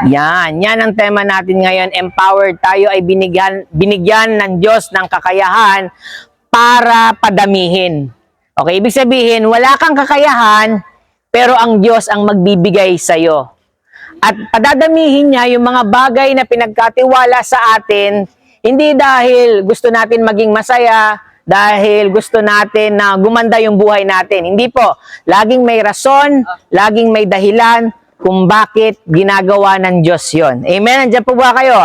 Yan ang tema natin ngayon. Empowered. Tayo ay binigyan ng Diyos ng kakayahan para padamihin. Okay, ibig sabihin, wala kang kakayahan, pero ang Diyos ang magbibigay sa'yo. At padadamihin niya yung mga bagay na pinagkatiwala sa atin, hindi dahil gusto natin maging masaya, dahil gusto natin na gumanda yung buhay natin. Hindi po. Laging may rason, laging may dahilan kung bakit ginagawa ng Diyos yon. Amen? Nandiyan po ba kayo?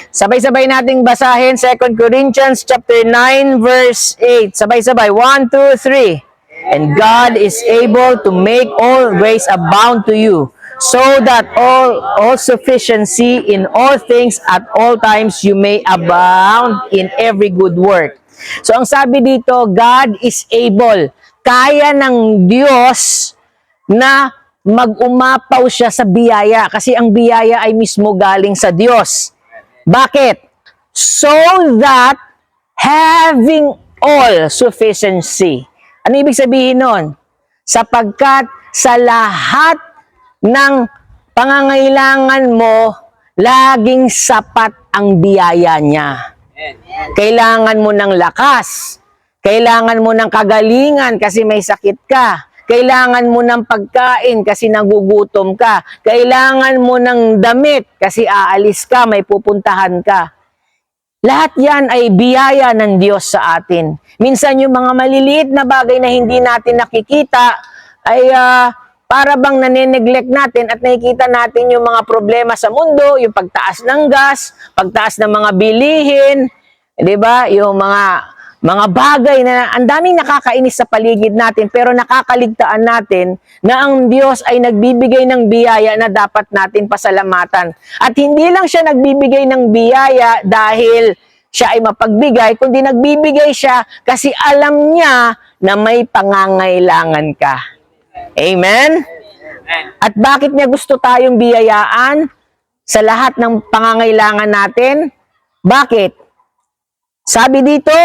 Sabay-sabay nating basahin 2 Corinthians chapter 9 verse 8. Sabay-sabay. 1, 2, 3. And God is able to make all grace abound to you, so that all sufficiency in all things at all times you may abound in every good work. So ang sabi dito, God is able. Kaya ng Diyos na mag-umapaw siya sa biyaya kasi ang biyaya ay mismo galing sa Diyos. Bakit? So that having all sufficiency. Ano ibig sabihin nun? Sapagkat sa lahat ng pangangailangan mo, laging sapat ang biyaya niya. Kailangan mo ng lakas. Kailangan mo ng kagalingan kasi may sakit ka. Kailangan mo ng pagkain kasi nagugutom ka. Kailangan mo ng damit kasi aalis ka, may pupuntahan ka. Lahat yan ay biyaya ng Diyos sa atin. Minsan yung mga maliliit na bagay na hindi natin nakikita ay para bang nane-neglect natin at nakikita natin yung mga problema sa mundo, yung pagtaas ng gas, pagtaas ng mga bilihin, 'di ba? Yung mga bagay na ang daming nakakainis sa paligid natin pero nakakaligtaan natin na ang Diyos ay nagbibigay ng biyaya na dapat natin pasalamatan. At hindi lang siya nagbibigay ng biyaya dahil siya ay mapagbigay, kundi nagbibigay siya kasi alam niya na may pangangailangan ka. Amen? At bakit niya gusto tayong biyayaan sa lahat ng pangangailangan natin? Bakit? Sabi dito,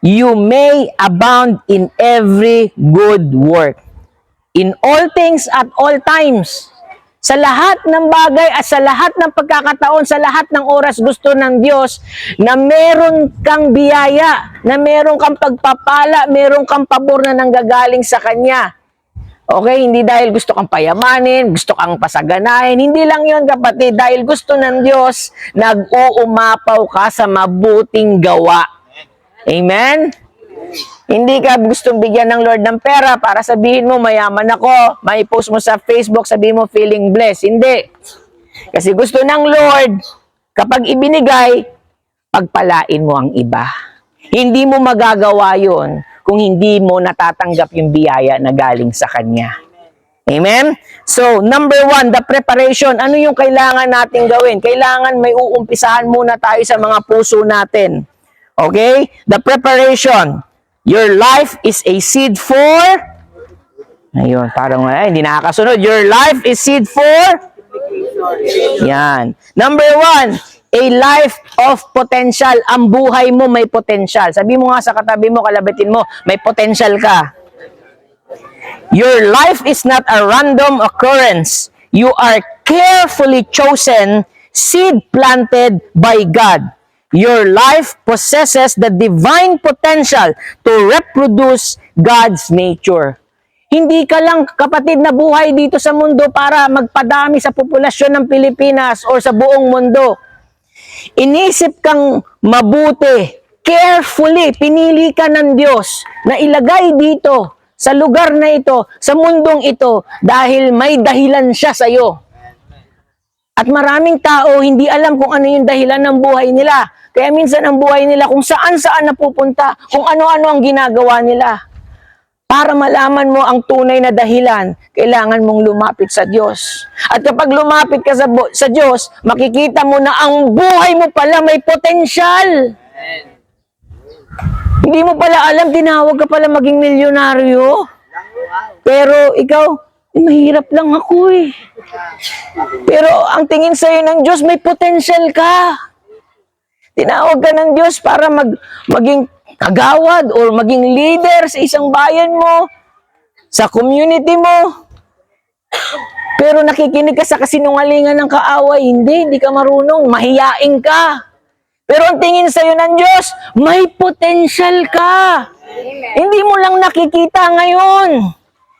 you may abound in every good work. In all things at all times. Sa lahat ng bagay at sa lahat ng pagkakataon, sa lahat ng oras gusto ng Diyos na meron kang biyaya, na meron kang pagpapala, meron kang pabor na nanggagaling sa Kanya. Okay, hindi dahil gusto kang payamanin, gusto kang pasaganahin. Hindi lang yon kapatid, dahil gusto ng Diyos, nag-uumapaw ka sa mabuting gawa. Amen? Hindi ka gustong bigyan ng Lord ng pera para sabihin mo, mayaman ako, may post mo sa Facebook, sabihin mo, feeling blessed. Hindi. Kasi gusto ng Lord, kapag ibinigay, pagpalain mo ang iba. Hindi mo magagawa yon kung hindi mo natatanggap yung biyaya na galing sa Kanya. Amen? So, number 1, the preparation. Ano yung kailangan natin gawin? Kailangan may uumpisahan muna tayo sa mga puso natin. Okay? The preparation. Your life is a seed for... Ayun, parang hindi nakakasunod. Your life is seed for... Yan. Number 1, a life of potential. Ang buhay mo may potential. Sabi mo nga sa katabi mo, kalabitin mo, may potential ka. Your life is not a random occurrence. You are carefully chosen, seed planted by God. Your life possesses the divine potential to reproduce God's nature. Hindi ka lang, kapatid, na buhay dito sa mundo para magpadami sa populasyon ng Pilipinas o sa buong mundo. Inisip kang mabuti, carefully, pinili ka ng Diyos na ilagay dito, sa lugar na ito, sa mundong ito, dahil may dahilan siya sa iyo. At maraming tao hindi alam kung ano yung dahilan ng buhay nila. Kaya minsan ang buhay nila kung saan-saan napupunta, kung ano-ano ang ginagawa nila. Para malaman mo ang tunay na dahilan, kailangan mong lumapit sa Diyos. At kapag lumapit ka sa Diyos, makikita mo na ang buhay mo pala may potensyal. Hindi mo pala alam, tinawag ka pala maging milyonaryo. Pero ikaw, mahirap lang ako eh. Pero ang tingin sa'yo ng Diyos, may potensyal ka. Tinawag ka ng Diyos para maging kagawad o maging leader sa isang bayan mo, sa community mo. Pero nakikinig ka sa kasinungalingan ng kaaway, hindi ka marunong, mahiyain ka. Pero ang tingin sa'yo ng Diyos, may potential ka. Hindi mo lang nakikita ngayon.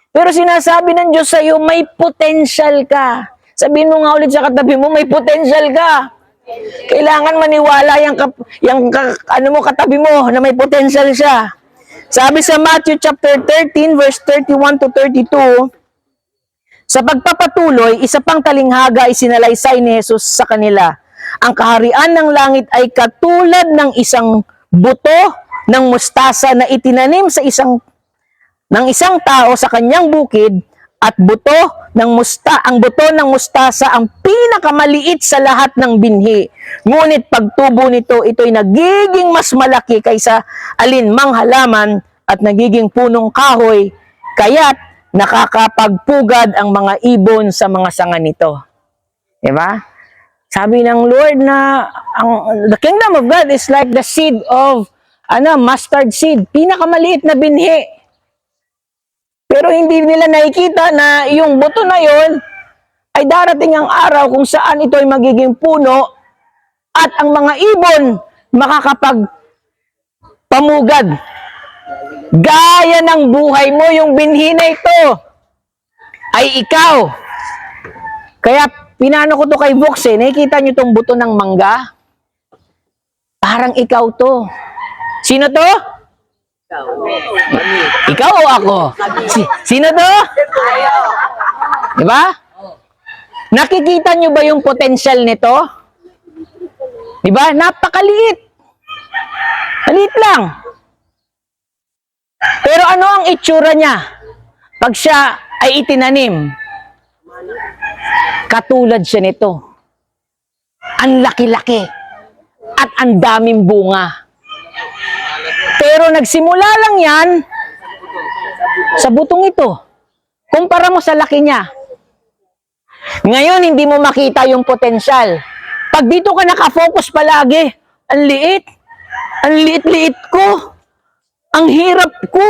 Pero sinasabi ng Diyos sa'yo, may potential ka. Sabihin mo nga ulit sa katabi mo, may potential ka. Kailangan maniwala yung katabi mo na may potential siya. Sabi sa Matthew chapter 13, verse 31 to 32, sa pagpapatuloy, isa pang talinghaga ay sinalaysay ni Jesus sa kanila. Ang kaharian ng langit ay katulad ng isang buto ng mustasa na itinanim sa isang tao sa kanyang bukid, at ang buto ng mustasa ang pinakamaliit sa lahat ng binhi. Ngunit pagtubo nito, ito'y nagiging mas malaki kaysa alinmang halaman at nagiging punong kahoy, kaya't nakakapagpugad ang mga ibon sa mga sanga nito. Diba? Sabi ng Lord na the kingdom of God is like the seed of mustard seed, pinakamaliit na binhi. Pero hindi nila nakikita na yung buto na yon ay darating ang araw kung saan ito ay magiging puno at ang mga ibon makakapagpamugad. Gaya ng buhay mo, yung binhi na ito ay ikaw. Kaya pinano ko to kay Vox nakikita nyo tong buto ng mangga? Parang ikaw to. Sino to? Ikaw o ako? Sino to? Diba? Nakikita nyo ba yung potential nito? Diba? Napakaliit. Maliit lang. Pero ano ang itsura niya pag siya ay itinanim? Katulad siya nito. Ang laki-laki at ang daming bunga. Pero nagsimula lang yan sa butong ito. Kumpara mo sa laki niya. Ngayon, hindi mo makita yung potensyal. Pag dito ka nakafocus palagi, ang liit. Ang liit-liit ko. Ang hirap ko.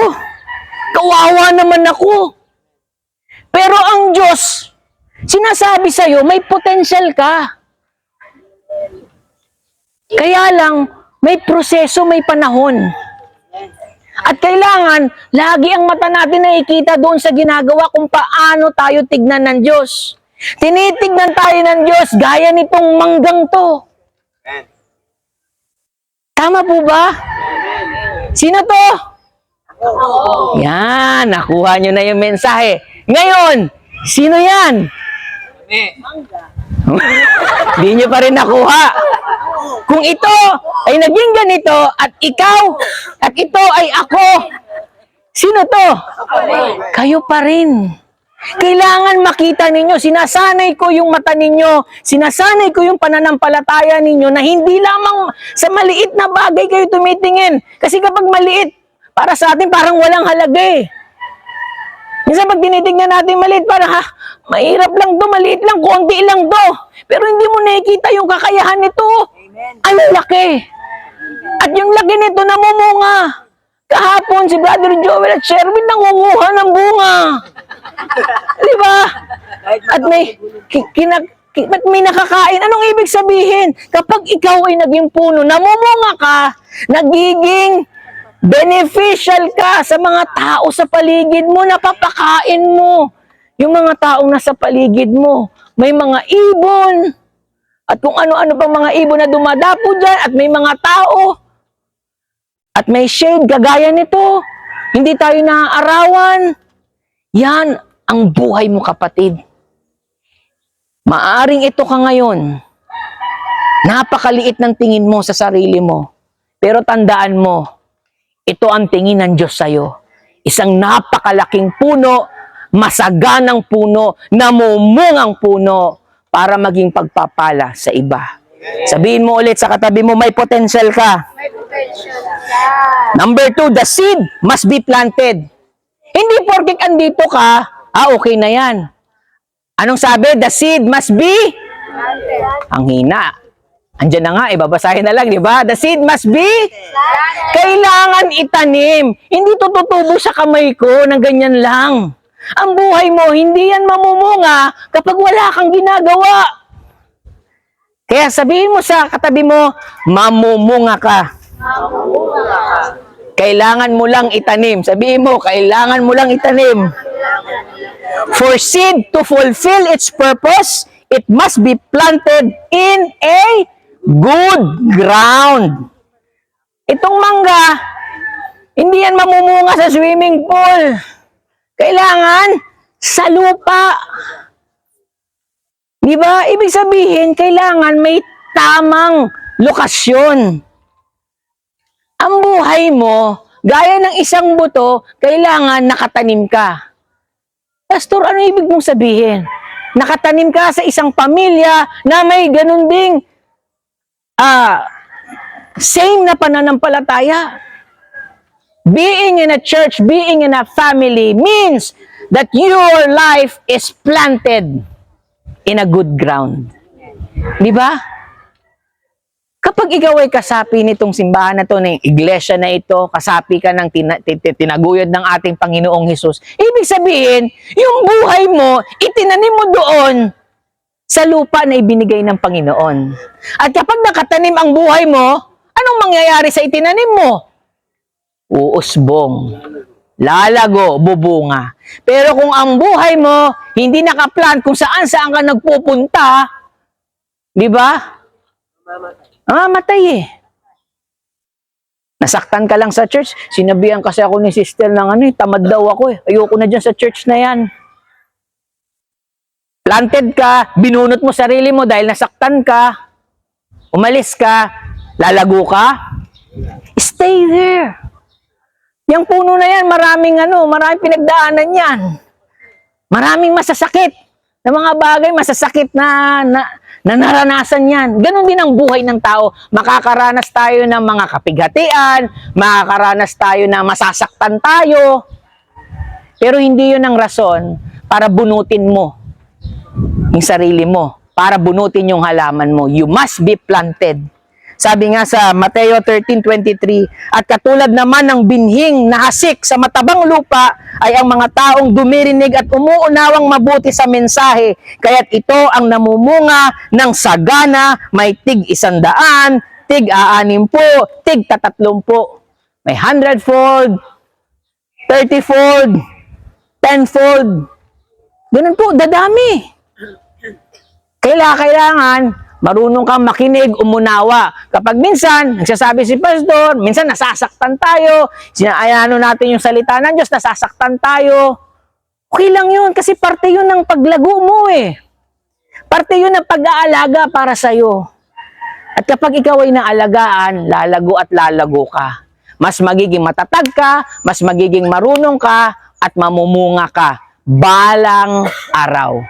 Kawawa naman ako. Pero ang Diyos, sinasabi sa'yo, may potensyal ka. Kaya lang, may proseso, may panahon. At kailangan, lagi ang mata natin nakikita doon sa ginagawa kung paano tayo tignan ng Diyos. Tinitignan tayo ng Diyos gaya nitong manggang to. Tama po ba? Sino to? Yan, nakuha nyo na yung mensahe. Ngayon, sino yan? Di nyo pa rin nakuha. Kung ito ay naging ganito at ikaw at ito ay ako, sino to? Kayo pa rin. Kailangan makita ninyo, sinasanay ko yung mata ninyo, sinasanay ko yung pananampalataya ninyo na hindi lamang sa maliit na bagay kayo tumitingin. Kasi kapag maliit, para sa atin parang walang halaga eh. Minsan pag tinitignan natin maliit, parang mahirap lang to, maliit lang, konti lang to. Pero hindi mo nakikita yung kakayahan nito. Ang laki. At yung laki nito namumunga. Kahapon si Brother Joel at Sherwin nangunguha ng bunga. Di ba? At may nakakain. Anong ibig sabihin? Kapag ikaw ay naging puno, namumunga ka, nagiging beneficial ka sa mga tao sa paligid mo, napapakain mo. Yung mga taong nasa paligid mo, may mga ibon, at kung ano-ano pang mga ibon na dumadapo dyan, at may mga tao, at may shade, gagaya nito. Hindi tayo naaarawan. Yan ang buhay mo, kapatid. Maaring ito ka ngayon. Napakaliit ng tingin mo sa sarili mo. Pero tandaan mo, ito ang tingin ng Diyos sa'yo. Isang napakalaking puno, masaganang puno, namumungang puno, para maging pagpapala sa iba. Sabihin mo ulit sa katabi mo, may potential ka. May potential ka. Number 2, the seed must be planted. Hindi porkit andito ka, okay na yan. Anong sabi? The seed must be Planted. ang hina. Andiyan na nga, babasahin na lang, di ba? The seed must be kailangan itanim. Hindi to tutubo sa kamay ko na ganyan lang. Ang buhay mo, hindi yan mamumunga kapag wala kang ginagawa. Kaya sabihin mo sa katabi mo, mamumunga ka. Kailangan mo lang itanim. Sabihin mo, kailangan mo lang itanim. For seed to fulfill its purpose, it must be planted in a good ground. Itong mangga, hindi yan mamumunga sa swimming pool. Kailangan sa lupa. Di ba? Ibig sabihin, kailangan may tamang lokasyon. Ang buhay mo, gaya ng isang buto, kailangan nakatanim ka. Pastor, ano ibig mong sabihin? Nakatanim ka sa isang pamilya na may ganun ding same na pananampalataya. Being in a church, being in a family means that your life is planted in a good ground. Di ba? Kapag ikaw ay kasapi nitong simbahan na to, ng iglesia na ito, kasapi ka ng tinaguyod ng ating Panginoong Hesus, ibig sabihin, yung buhay mo, itinanim mo doon sa lupa na ibinigay ng Panginoon. At kapag nakatanim ang buhay mo, anong mangyayari sa itinanim mo? Uusbong, lalago, bubunga. Pero kung ang buhay mo, hindi nakaplan kung saan ka nagpupunta, di ba? Mamatay eh. Nasaktan ka lang sa church, sinabihan kasi ako ni sister ng tamad daw ako eh. Ayoko na dyan sa church na yan. Planted ka, binunot mo sarili mo dahil nasaktan ka, umalis ka, lalago ka, stay there. Yung puno na yan, maraming pinagdaanan yan. Maraming masasakit na mga bagay, masasakit na naranasan yan. Ganon din ang buhay ng tao. Makakaranas tayo ng mga kapighatian, makakaranas tayo na masasaktan tayo. Pero hindi yun ang rason para bunutin mo yung sarili mo, para bunutin yung halaman mo. You must be planted. Sabi nga sa Mateo 13:23, at katulad naman ng binhing na hasik sa matabang lupa ay ang mga taong dumirinig at umuunawang mabuti sa mensahe. Kaya't ito ang namumunga ng sagana, may tig 100, tig 60, tig 30. May 100-fold, 30-fold, 10-fold. Ganun po, dadami. Kailangan marunong kang makinig, umunawa. Kapag minsan, nagsasabi si pastor, minsan nasasaktan tayo, sinaayano natin yung salita ng Diyos, nasasaktan tayo. Okay lang yun, kasi parte yun ng paglago mo eh. Parte yun ng pag-aalaga para sa'yo. At kapag ikaw ay naalagaan, lalago at lalago ka. Mas magiging matatag ka, mas magiging marunong ka, at mamumunga ka balang araw.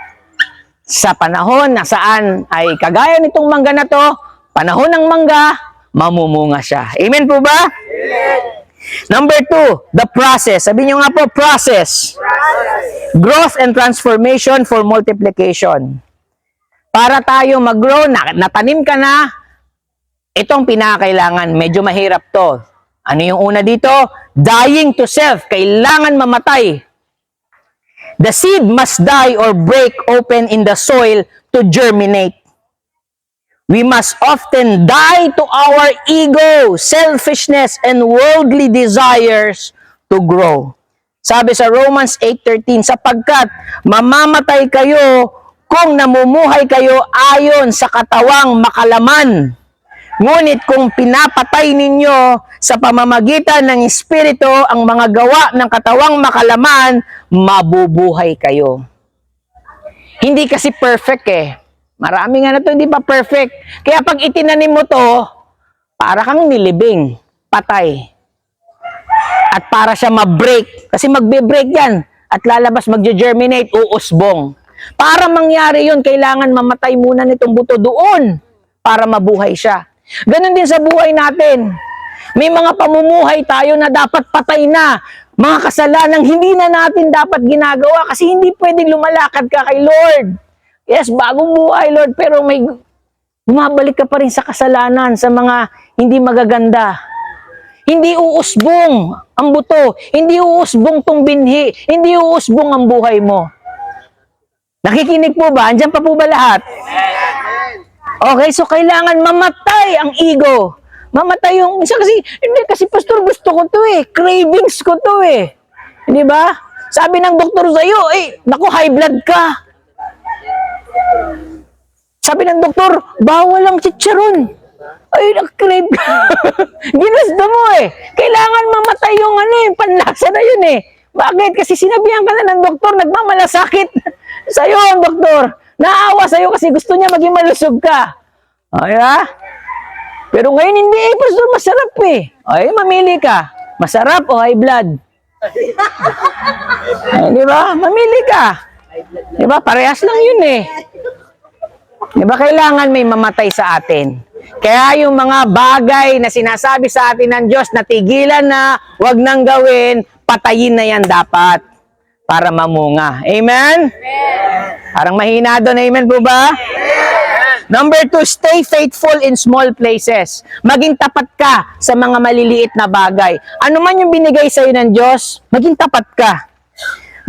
Sa panahon na saan ay kagaya nitong mangga na to, panahon ng mangga, mamumunga siya. Amen po ba? Amen. Number 2, the process. Sabi nyo nga po, process. Growth and transformation for multiplication. Para tayo mag-grow, natanim ka na, itong pinakailangan, medyo mahirap to. Ano yung una dito? Dying to self. Kailangan mamatay. The seed must die or break open in the soil to germinate. We must often die to our ego, selfishness, and worldly desires to grow. Sabi sa Romans 8:13, sapagkat mamamatay kayo kung namumuhay kayo ayon sa katawang makalaman. Ngunit kung pinapatay ninyo sa pamamagitan ng Espiritu ang mga gawa ng katawang makalaman, mabubuhay kayo. Hindi kasi perfect eh. Marami nga na to hindi pa perfect. Kaya pag itinanim mo to, para kang nilibing, patay. At para siya ma-break, kasi magbe-break yan, at lalabas, magge-germinate, uusbong. Para mangyari yun, kailangan mamatay muna nitong buto doon para mabuhay siya. Ganon din sa buhay natin. May mga pamumuhay tayo na dapat patay na. Mga kasalanang hindi na natin dapat ginagawa kasi hindi pwedeng lumalakad ka kay Lord. Yes, bagong buhay, Lord, pero may bumabalik ka pa rin sa kasalanan, sa mga hindi magaganda. Hindi uusbong ang buto. Hindi uusbong tong binhi. Hindi uusbong ang buhay mo. Nakikinig po ba? Andyan pa po ba lahat? Okay, so kailangan mamatay ang ego. Mamatay yung, isa kasi, hindi kasi pastor, gusto ko to eh. Cravings ko to eh. Di ba? Sabi ng doktor sa'yo, naku, high blood ka. Sabi ng doktor, bawal ang chicharon. Ay, nag-crave ka. Ginusto mo eh. Kailangan mamatay yung panlasa na yun eh. Bakit? Kasi sinabihan ka na ng doktor, nagmamalasakit sa'yo ang doktor. Naawa sa'yo kasi gusto niya maging malusog ka. Ay, ha? Pero ngayon hindi eh, pastor, masarap eh. Ay, mamili ka. Masarap o high blood? Ay, di ba? Mamili ka. Di ba? Parehas lang yun eh. Di ba? Kailangan may mamatay sa atin. Kaya yung mga bagay na sinasabi sa atin ng Diyos na tigilan na, wag nang gawin, patayin na yan dapat para mamunga. Amen? Parang mahina doon. Amen po ba? Number 2, stay faithful in small places. Maging tapat ka sa mga maliliit na bagay. Ano man yung binigay sa'yo ng Diyos, maging tapat ka.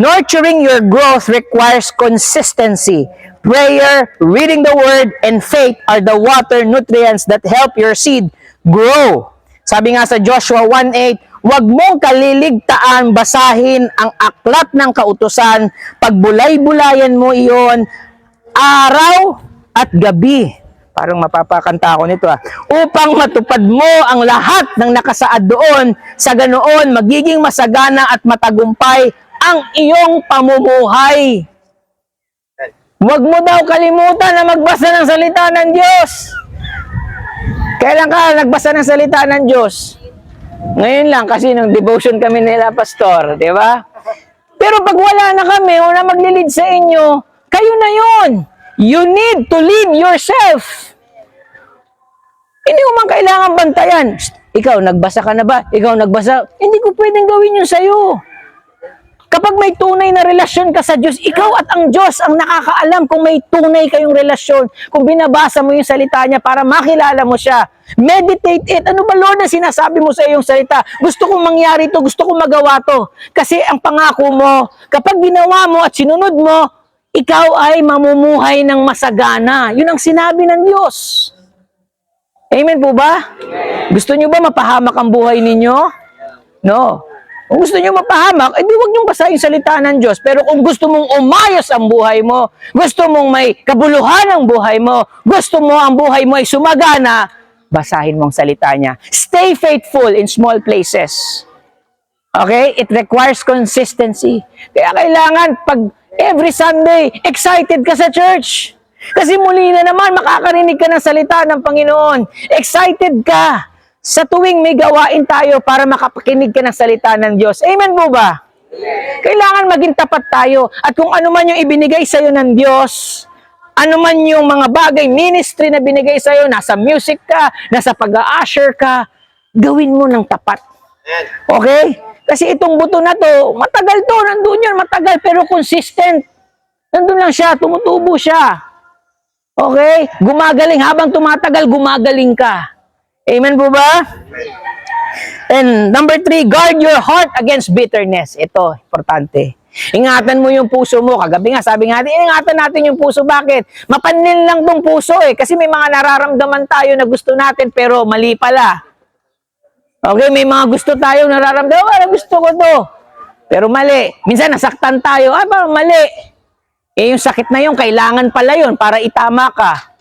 Nurturing your growth requires consistency. Prayer, reading the Word, and faith are the water nutrients that help your seed grow. Sabi nga sa Joshua 1:8, huwag mong kaliligtaan basahin ang aklat ng kautusan, pagbulay-bulayan mo iyon, araw at gabi. Parang mapapakanta ako nito upang matupad mo ang lahat ng nakasaad doon, sa ganoon magiging masagana at matagumpay ang iyong pamumuhay. Huwag mo daw kalimutan na magbasa ng salita ng Diyos. Kailan ka nagbasa ng salita ng Diyos? Ngayon lang kasi nung devotion kami nila pastor, di ba? Pero pag wala na kami, wala maglilid sa inyo, kayo na yon. You need to lead yourself. Hindi mo man kailangan bantayan. Ikaw, nagbasa ka na ba? Ikaw, nagbasa? Hindi ko pwedeng gawin yun sa'yo. Kapag may tunay na relasyon ka sa Diyos, ikaw at ang Diyos ang nakakaalam kung may tunay kayong relasyon. Kung binabasa mo yung salita niya para makilala mo siya. Meditate it. Ano ba, Lord, na sinasabi mo sa iyong salita? Gusto kong mangyari to, gusto kong magawa to. Kasi ang pangako mo, kapag ginawa mo at sinunod mo, ikaw ay mamumuhay ng masagana. Yun ang sinabi ng Diyos. Amen po ba? Gusto niyo ba mapahamak ang buhay ninyo? No. Kung gusto niyo mapahamak, edi huwag niyong basahin yung salita ng Diyos. Pero kung gusto mong umayos ang buhay mo, gusto mong may kabuluhan ang buhay mo, gusto mo ang buhay mo ay sumagana, basahin mo ang salita niya. Stay faithful in small places. Okay? It requires consistency. Kaya kailangan pag every Sunday, excited ka sa church. Kasi muli na naman, makakarinig ka ng salita ng Panginoon. Excited ka sa tuwing may gawain tayo para makapakinig ka ng salita ng Diyos. Amen po ba? Kailangan maging tapat tayo. At kung ano man yung ibinigay sa'yo ng Diyos, ano man yung mga bagay, ministry na binigay sa'yo, nasa music ka, nasa pag-a-usher ka, gawin mo ng tapat. Okay? Kasi itong buto na to, matagal to, nandun yun, matagal, pero consistent. Nandun lang siya, tumutubo siya. Okay? Gumagaling, habang tumatagal, gumagaling ka. Amen po ba? And number 3, guard your heart against bitterness. Ito, importante. Ingatan mo yung puso mo. Kagabi nga, sabi nga, ingatan natin yung puso. Bakit? Mapanlil lang tong puso eh. Kasi may mga nararamdaman tayo na gusto natin pero mali pala. Okay, may mga gusto tayo nararamdaman, gusto ko to. Pero mali. Minsan nasaktan tayo, parang mali. Eh yung sakit na yun, kailangan pala yun para itama ka.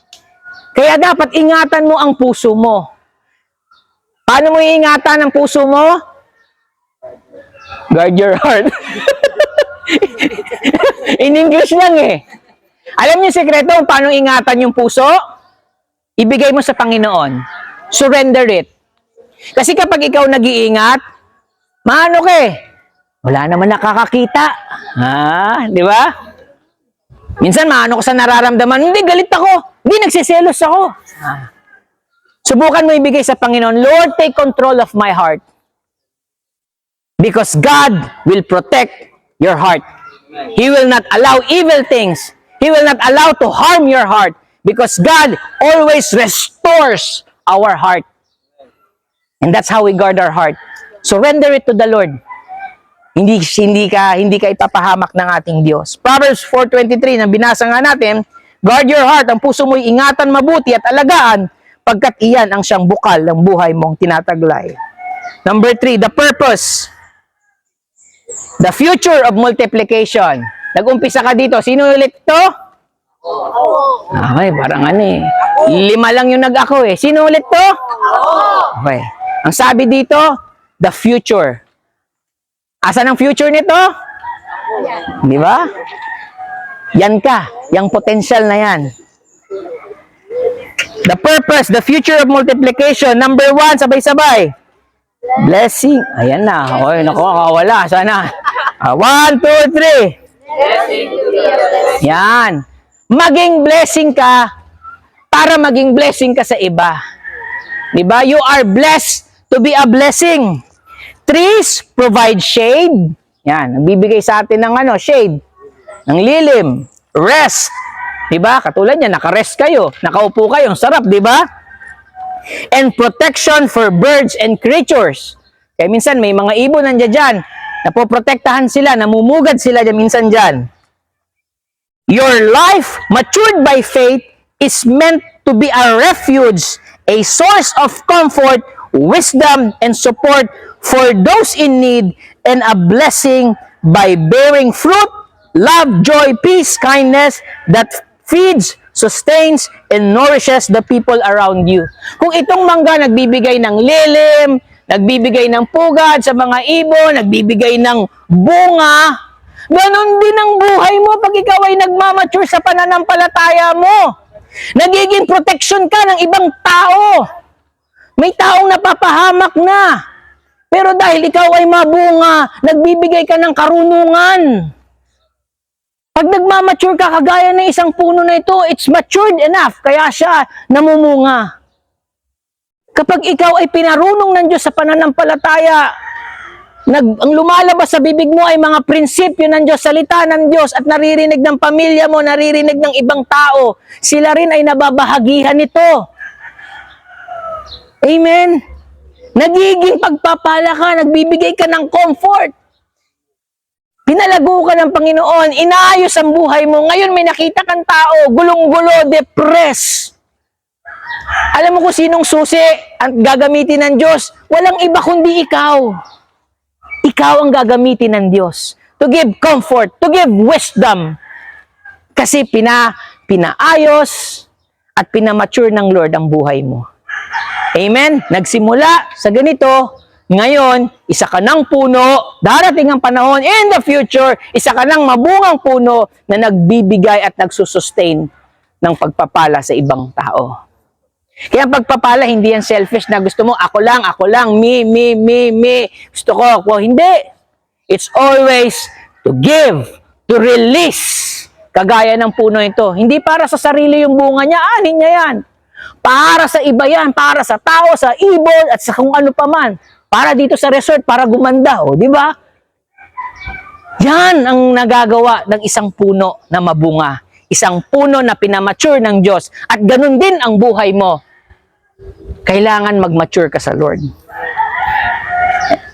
Kaya dapat ingatan mo ang puso mo. Paano mo iingatan ang puso mo? Guard your heart. In English lang eh. Alam niyo yung sekreto kung paano ingatan yung puso? Ibigay mo sa Panginoon. Surrender it. Kasi kapag ikaw nag-iingat, maano ka eh? Wala naman nakakakita. Di ba? Minsan maano ko sa nararamdaman, hindi, galit ako. Hindi, nagsiselos ako. Subukan mo ibigay sa Panginoon, Lord, take control of my heart. Because God will protect your heart. He will not allow evil things. He will not allow to harm your heart. Because God always restores our heart. And that's how we guard our heart. Surrender it to the Lord. Hindi ka ipapahamak ng ating Diyos. Proverbs 4:23 na binasa nga natin, guard your heart, ang puso mo'y ingatan mabuti at alagaan, pagkat iyan ang siyang bukal ng buhay mong tinataglay. Number 3, the purpose. The future of multiplication. Nag-umpisa ka dito. Sino ulit to? Okay, parang ano eh. 5 lang yung nag-ako eh. Sino ulit to? Okay. Ang sabi dito, the future. Asan ang future nito? Di ba? Yan ka. Yang potential na yan. The purpose, the future of multiplication. Number 1, sabay-sabay. Blessing. Ayan na. Oy, naku, kakawala. Sana. 1, 2, 3. Yan. Maging blessing ka para maging blessing ka sa iba. Diba? You are blessed to be a blessing. Trees provide shade. Yan. Nagbibigay sa atin ng shade. Ng lilim. Rest. Diba? Katulad yan, naka-rest kayo. Nakaupo kayo. Ang sarap, diba? And protection for birds and creatures. Kaya minsan may mga ibon nandiyan dyan. Napoprotektahan sila, namumugad sila dyan minsan dyan. Your life, matured by faith, is meant to be a refuge, a source of comfort, wisdom, and support for those in need, and a blessing by bearing fruit, love, joy, peace, kindness, that feeds, sustains, and nourishes the people around you. Kung itong mangga nagbibigay ng lilim, nagbibigay ng pugad sa mga ibon, nagbibigay ng bunga, ganon din ang buhay mo pag ikaw ay nagmamature sa pananampalataya mo. Nagiging protection ka ng ibang tao. May taong napapahamak na. Pero dahil ikaw ay mabunga, nagbibigay ka ng karunungan. Pag nagmamature ka, kagaya ng isang puno na ito, it's matured enough, kaya siya namumunga. Kapag ikaw ay pinarunong ng Diyos sa pananampalataya, ang lumalabas sa bibig mo ay mga prinsipyo ng Diyos, salita ng Diyos, at naririnig ng pamilya mo, naririnig ng ibang tao, sila rin ay nababahagihan nito. Amen? Nagiging pagpapala ka, nagbibigay ka ng comfort. Pinalago ka ng Panginoon, inaayos ang buhay mo. Ngayon may nakita kang tao, gulong-gulo, depressed. Alam mo kung sinong susi ang gagamitin ng Diyos? Walang iba kundi ikaw. Ikaw ang gagamitin ng Diyos to give comfort, to give wisdom. Kasi pinaayos at pinamature ng Lord ang buhay mo. Amen? Nagsimula sa ganito, ngayon, isa ka ng puno, darating ang panahon, in the future, isa ka ng mabungang puno na nagbibigay at nagsusustain ng pagpapala sa ibang tao. Kaya pagpapala, hindi yan selfish na gusto mo, ako lang, me. Gusto ko, ako, hindi. It's always to give, to release. Kagaya ng puno ito. Hindi para sa sarili yung bunga niya, anin niya yan. Para sa iba yan, para sa tao, sa ibon, at sa kung ano pa man. Para dito sa resort, para gumanda, di ba? Yan ang nagagawa ng isang puno na mabunga. Isang puno na pinamature ng Diyos. At ganun din ang buhay mo. Kailangan mag-mature ka sa Lord.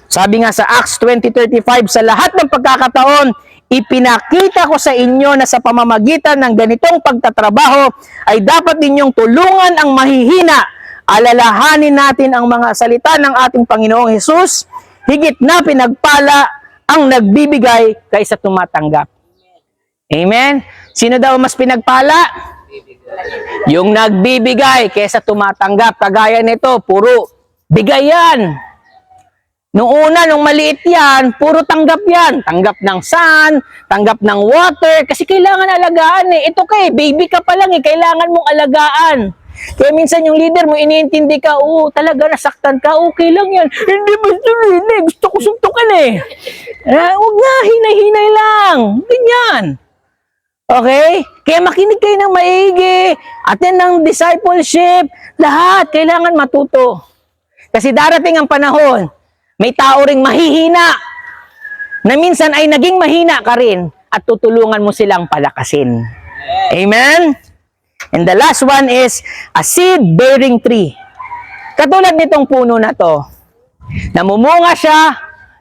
Sabi nga sa Acts 20:35, sa lahat ng pagkakataon, ipinakita ko sa inyo na sa pamamagitan ng ganitong pagtatrabaho ay dapat ninyong tulungan ang mahihina. Alalahanin natin ang mga salita ng ating Panginoong Hesus, higit na pinagpala ang nagbibigay kaysa tumatanggap. Amen? Sino daw mas pinagpala? Yung nagbibigay kaysa tumatanggap. Kagaya nito, puro bigay yan. Nung una, nung maliit yan, puro tanggap yan. Tanggap ng sun, tanggap ng water, kasi kailangan alagaan eh. Ito baby ka pa lang eh, kailangan mong alagaan. Kaya minsan yung leader mo, iniintindi ka, talaga nasaktan ka, okay lang yan. Hindi basta rin eh, gusto ko suntukan eh. Huwag nga, hinay-hinay lang. Ganyan. Okay? Kaya makinig kayo ng maigi, attend ng discipleship, lahat, kailangan matuto. Kasi darating ang panahon, may tao ring mahihina, na minsan ay naging mahina ka rin, at tutulungan mo silang palakasin. Amen? And the last one is a seed-bearing tree. Katulad nitong puno na to, Namumunga siya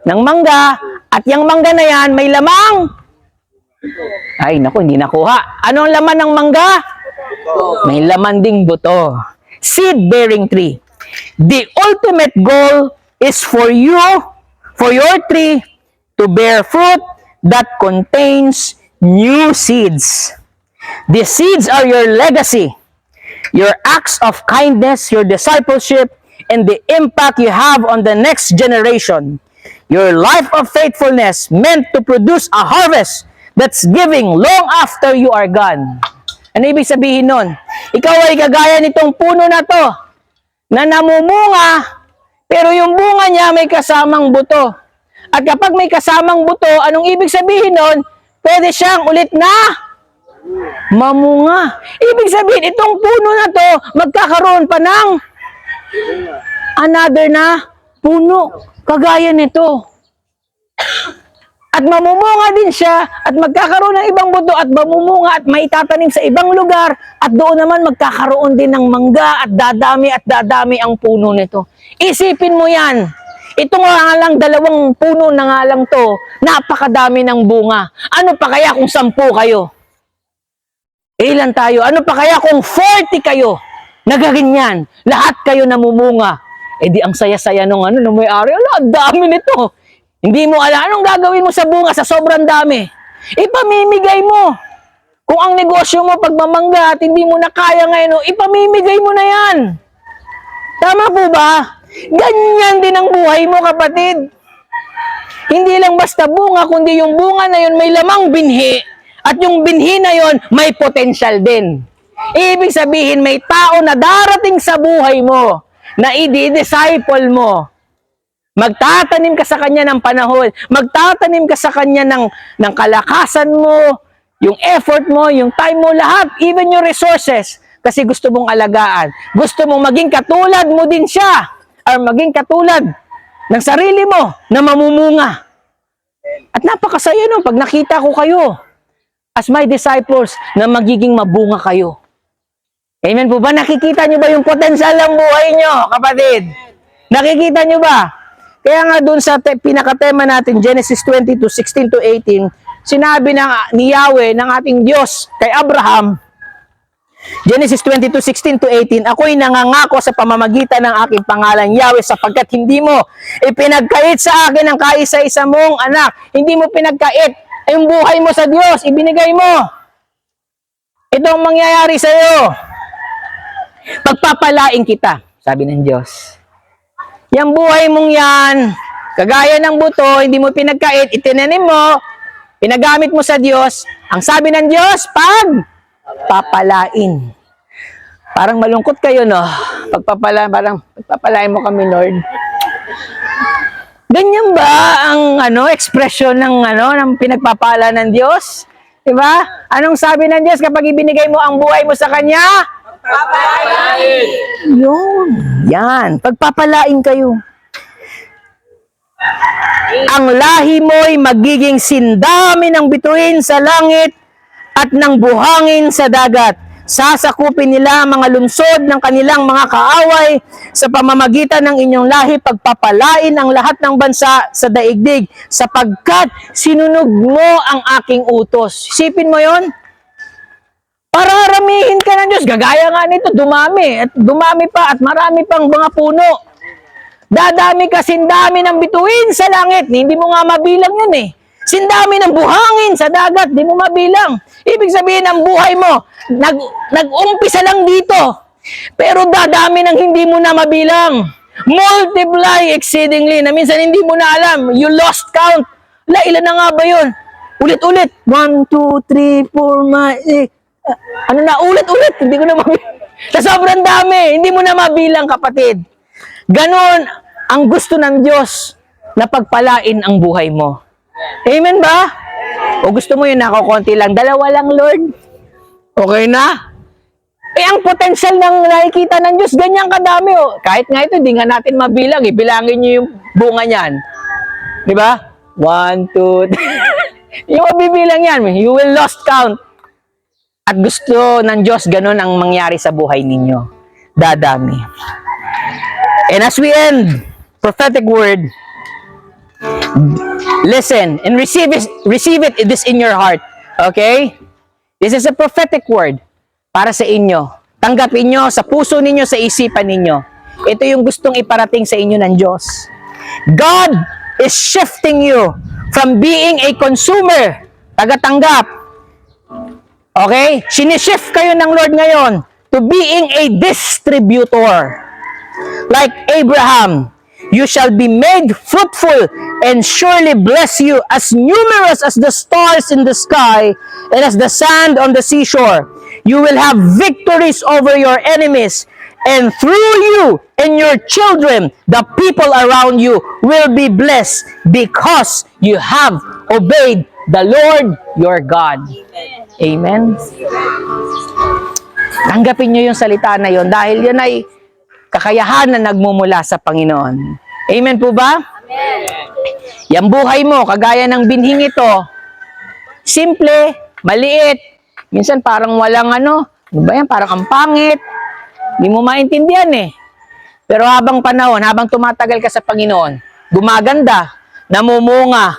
ng mangga at yung mangga na yan may lamang. Ay, naku, hindi nakuha. Ano ang laman ng mangga? May laman ding buto. Seed-bearing tree. The ultimate goal is for you, for your tree, to bear fruit that contains new seeds. The seeds are your legacy, your acts of kindness, your discipleship, and the impact you have on the next generation. Your life of faithfulness meant to produce a harvest that's giving long after you are gone. Ano ibig sabihin nun? Ikaw ay kagaya nitong puno na to, na namumunga, pero yung bunga niya may kasamang buto. At kapag may kasamang buto, anong ibig sabihin nun? Pwede siyang ulit na mamunga. Ibig sabihin, itong puno na to, magkakaroon pa ng another na puno. Kagaya nito. At mamumunga din siya at magkakaroon ng ibang buto at mamumunga at maitatanim sa ibang lugar at doon naman magkakaroon din ng mangga at dadami ang puno nito. Isipin mo yan. Ito nga lang 2 puno na nga lang to, napakadami ng bunga. Ano pa kaya kung 10 kayo? Ilan tayo? Ano pa kaya kung 40 kayo? Nagaganyan. Lahat kayo namumunga. Eh di ang saya-saya nung may-ari. Ala, dami nito. Hindi mo alam anong gagawin mo sa bunga sa sobrang dami. Ipamimigay mo. Kung ang negosyo mo pagmamangga at hindi mo na kaya ngayon, ipamimigay mo na yan. Tama po ba? Ganyan din ang buhay mo, kapatid. Hindi lang basta bunga, kundi yung bunga na yun may lamang binhi. At yung binhi na yun may potensyal din. Ibig sabihin, may tao na darating sa buhay mo na i-disciple mo. Magtatanim ka sa kanya ng panahon. Magtatanim ka sa kanya ng kalakasan mo, yung effort mo, yung time mo, lahat, even your resources. Kasi gusto mong alagaan. Gusto mong maging katulad mo din siya. Or maging katulad ng sarili mo na mamumunga. At napakasaya nun pag nakita ko kayo as my disciples na magiging mabunga kayo. Amen po ba? Nakikita nyo ba yung potensyal ng buhay nyo, kapatid? Nakikita nyo ba? Kaya nga dun sa pinakatema natin, Genesis 22:16-18, sinabi ni Yahweh, ng ating Diyos, kay Abraham, Genesis 22:16-18, ako'y nangangako sa pamamagitan ng aking pangalan, Yahweh, sapagkat hindi mo ipinagkait sa akin ang kaisa-isa mong anak. Hindi mo pinagkait yung buhay mo sa Diyos, ibinigay mo. Ito ang mangyayari sa iyo. Pagpapalain kita, sabi ng Diyos. Yang buhay mong yan, kagaya ng buto, hindi mo pinagkait, itinanim mo, pinagamit mo sa Diyos. Ang sabi ng Diyos, pagpapalain. Parang malungkot kayo, no? Pagpapalain mo kami, Lord. Ganyan ba ang ekspresyon ng pinagpapala ng Diyos? Diba? Anong sabi ng Diyos kapag ibinigay mo ang buhay mo sa Kanya? Pagpapalain! Yun. Yan. Pagpapalain kayo. Ang lahi mo'y magiging sindami ng bituin sa langit at ng buhangin sa dagat. Sasakupin nila mga lungsod ng kanilang mga kaaway sa pamamagitan ng inyong lahi, pagpapalain ang lahat ng bansa sa daigdig sapagkat sinunog mo ang aking utos. Isipin mo yon. Pararamihin ka ng Diyos. Gagaya nga nito, dumami. At dumami pa at marami pang mga puno. Dadami ka sindami ng bituin sa langit. Hindi mo nga mabilang yun eh. Sindami ng buhangin sa dagat. Hindi mo mabilang. Ibig sabihin ang buhay mo, nag-umpisa lang dito. Pero dadami ng hindi mo na mabilang. Multiply exceedingly. Na minsan hindi mo na alam. You lost count. Ilan na nga ba yun? Ulit-ulit. 1, 2, 3, 4, 5, 6. Ulit-ulit. Hindi ko na mabilang. Sa sobrang dami. Hindi mo na mabilang, kapatid. Ganon ang gusto ng Diyos na pagpalain ang buhay mo. Amen ba? O gusto mo yun konti lang? 2 lang, Lord? Okay na? Ang potensyal ng nakikita ng Diyos, ganyan kadami. Kahit nga ito, di nga natin mabilang. Bilangin nyo yung bunga niyan. Di ba? 1, 2, 3. Yung mabibilang yan. You will lost count. At gusto ng Diyos, ganon ang mangyari sa buhay ninyo. Dadami. And as we end prophetic word. Listen and receive it this in your heart. Okay? This is a prophetic word para sa inyo. Tanggapin nyo sa puso ninyo, sa isipan ninyo. Ito yung gustong iparating sa inyo ng Diyos. God is shifting you from being a consumer, tagatanggap. Okay? Sinishift kayo ng Lord ngayon to being a distributor. Like Abraham, you shall be made fruitful and surely bless you as numerous as the stars in the sky and as the sand on the seashore. You will have victories over your enemies, and through you and your children, the people around you will be blessed because you have obeyed the Lord your God. Amen. Tanggapin nyo yung salita na yon dahil yan ay kakayahan na nagmumula sa Panginoon. Amen po ba? Amen. Yang buhay mo, kagaya ng binhing ito, simple, maliit, minsan parang walang ano ba yan, parang ang pangit, hindi mo maintindihan eh. Pero habang panahon, habang tumatagal ka sa Panginoon, gumaganda, namumunga,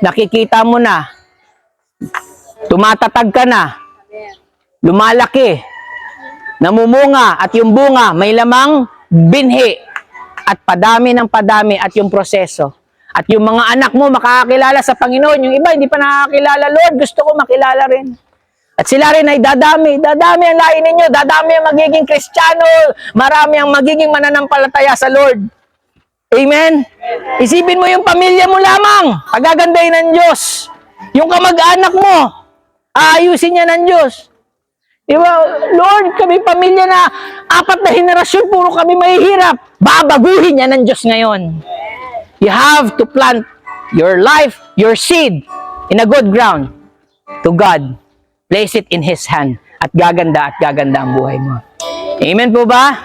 nakikita mo na, tumatatag ka na, lumalaki, namumunga, at yung bunga may lamang binhi, at padami ng padami, at yung proseso. At yung mga anak mo makakakilala sa Panginoon, yung iba hindi pa nakakilala, Lord, gusto ko makilala rin. At sila rin ay dadami ang lahi ninyo, dadami ang magiging Kristiyano, marami ang magiging mananampalataya sa Lord. Amen? Isipin mo yung pamilya mo lamang, pagagandahin ng Diyos. Yung kamag-anak mo, aayusin niya ng Diyos. Diba, Lord, kami pamilya na 4 na henerasyon, puro kami mahihirap. Babaguhin niya ng Diyos ngayon. You have to plant your life, your seed, in a good ground to God. Place it in His hand at gaganda ang buhay mo. Amen po ba?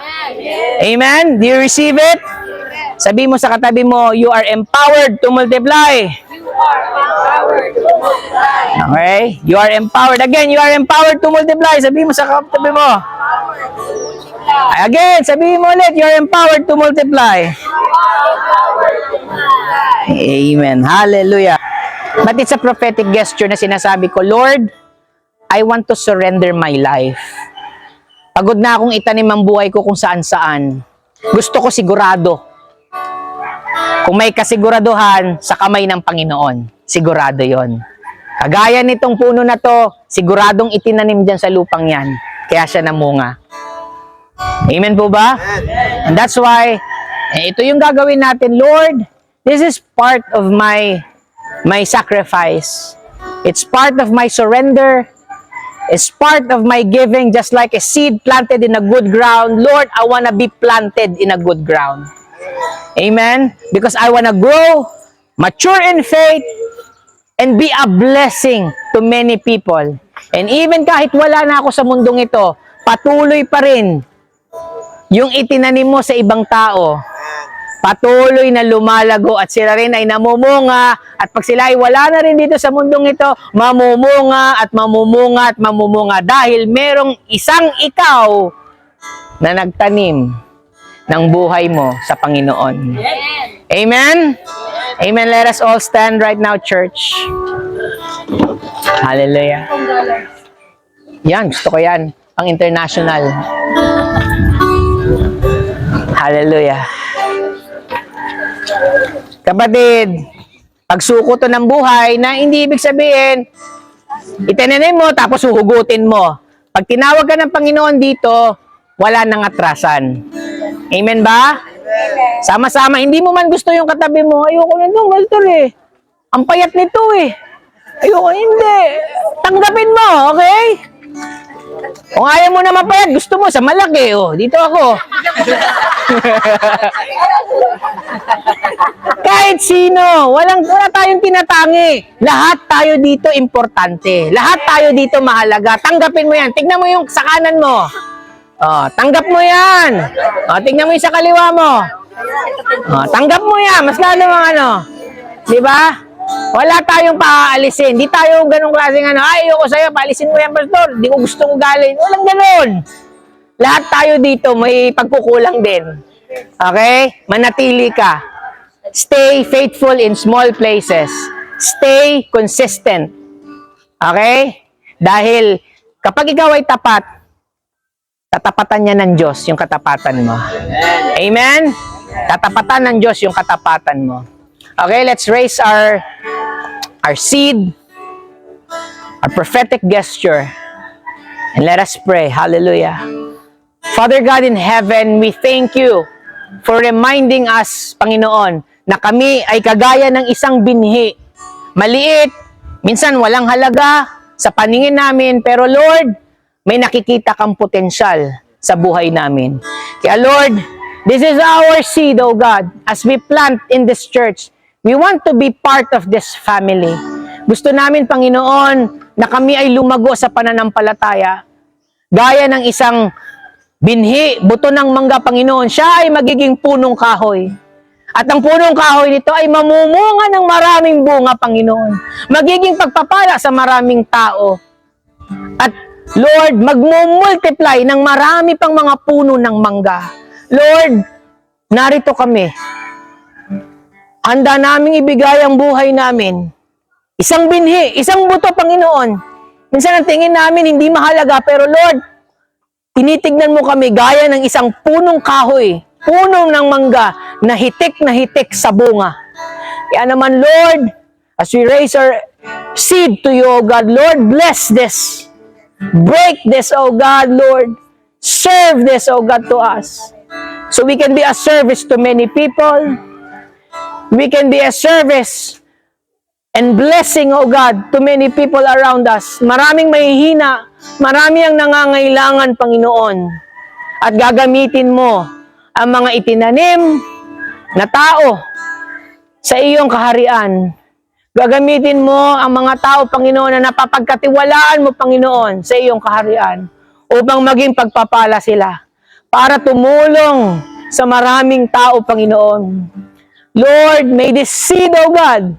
Amen? Do you receive it? Sabi mo sa katabi mo, you are empowered to multiply. You are empowered to multiply. Okay? You are empowered. Again, you are empowered to multiply. Sabi mo sa katabi mo. Empowered to multiply. Again, sabi mo ulit, you are empowered to multiply. Empowered to multiply. Amen. Hallelujah. But it's a prophetic gesture na sinasabi ko, Lord, I want to surrender my life. Pagod na akong itanim ang buhay ko kung saan-saan. Gusto ko sigurado. Kung may kasiguraduhan sa kamay ng Panginoon, sigurado yon. Kagaya nitong puno na to, siguradong itinanim dyan sa lupang yan. Kaya siya namunga. Amen po ba? And that's why, ito yung gagawin natin, Lord, this is part of my sacrifice. It's part of my surrender. It's part of my giving, just like a seed planted in a good ground. Lord, I want to be planted in a good ground. Amen? Because I want to grow, mature in faith, and be a blessing to many people. And even kahit wala na ako sa mundong ito, patuloy pa rin yung itinanim mo sa ibang tao. Patuloy na lumalago at sila rin ay namumunga, at pag sila ay wala na rin dito sa mundong ito, mamumunga at mamumunga at mamumunga dahil merong isang ikaw na nagtanim ng buhay mo sa Panginoon. Amen? Amen. Let us all stand right now, church. Hallelujah. Yan, gusto ko yan. Ang international. Hallelujah. Kapatid, pagsuko to ng buhay na hindi ibig sabihin, itinanim mo tapos huhugutin mo. Pag tinawag ka ng Panginoon dito, wala nang atrasan. Amen ba? Sama-sama, hindi mo man gusto yung katabi mo, ayoko na nung pastor eh. Ang payat nito eh. Ayoko, hindi. Tanggapin mo, okay? Kung ayaw mo na mapayat, gusto mo sa malaki, oh, dito ako. Kahit sino, wala tayong tinatangi. Lahat tayo dito importante. Lahat tayo dito mahalaga. Tanggapin mo yan. Tignan mo yung sa kanan mo. Oh, tanggap mo yan. Oh, tignan mo yung sa kaliwa mo. Oh, tanggap mo yan. Mas lalo mga ano. Di ba? Wala tayong paaalisin. Di tayo ganong klaseng ano, ay, ayoko sa'yo, paalisin mo yan, pastor. Di ko gusto ugalin. Walang ganon. Lahat tayo dito may pagkukulang din. Okay? Manatili ka. Stay faithful in small places. Stay consistent. Okay? Dahil kapag ikaw ay tapat, tatapatan niya ng Diyos yung katapatan mo. Amen? Tatapatan ng Diyos yung katapatan mo. Okay, let's raise our seed, our prophetic gesture, and let us pray. Hallelujah. Father God in heaven, we thank you for reminding us, Panginoon, na kami ay kagaya ng isang binhi. Maliit, minsan walang halaga sa paningin namin, pero Lord, may nakikita kang potensyal sa buhay namin. Kaya Lord, this is our seed, O God, as we plant in this church. We want to be part of this family. Gusto namin, Panginoon, na kami ay lumago sa pananampalataya. Gaya ng isang binhi, buto ng mangga, Panginoon, siya ay magiging punong kahoy. At ang punong kahoy nito ay mamumunga ng maraming bunga, Panginoon. Magiging pagpapala sa maraming tao. At Lord, magmumultiply ng marami pang mga puno ng mangga. Lord, narito kami. Handa naming ibigay ang buhay namin. Isang binhi, isang buto, Panginoon. Minsan ang tingin namin hindi mahalaga, pero Lord, tinitignan mo kami gaya ng isang punong kahoy, punong ng mangga, na hitik sa bunga. Kaya naman, Lord, as we raise our seed to you, O God, Lord, bless this. Break this, O God, Lord. Serve this, O God, to us. So we can be a service to many people. We can be a service and blessing, O God, to many people around us. Maraming mahihina, marami ang nangangailangan, Panginoon. At gagamitin mo ang mga itinanim na tao sa iyong kaharian. Gagamitin mo ang mga tao, Panginoon, na napapagkatiwalaan mo, Panginoon, sa iyong kaharian upang maging pagpapala sila para tumulong sa maraming tao, Panginoon. Lord, may this seed, O God,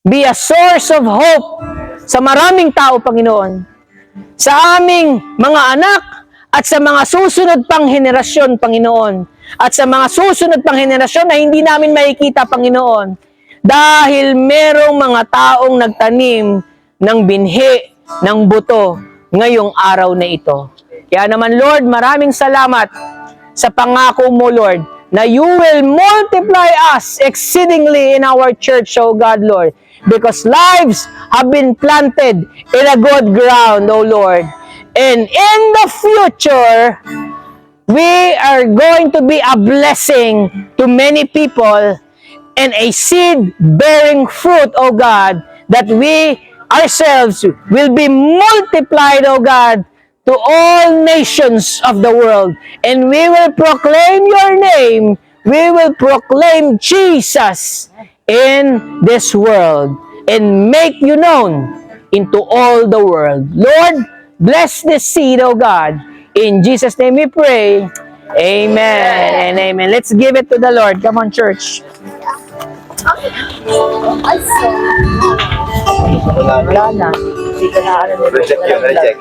be a source of hope sa maraming tao, Panginoon. Sa aming mga anak at sa mga susunod pang henerasyon, Panginoon. At sa mga susunod pang henerasyon na hindi namin makikita, Panginoon. Dahil merong mga taong nagtanim ng binhi, ng buto, ngayong araw na ito. Kaya naman, Lord, maraming salamat sa pangako mo, Lord, na you will multiply us exceedingly in our church, O God, Lord. Because lives have been planted in a good ground, O Lord. And in the future, we are going to be a blessing to many people and a seed bearing fruit, O God, that we ourselves will be multiplied, O God, to all nations of the world. And we will proclaim your name. We will proclaim Jesus in this world and make you known into all the world. Lord, bless this seed, O God. In Jesus' name we pray. Amen and amen. Let's give it to the Lord. Come on, church. Wala na. Hindi ka na Reject yun, reject.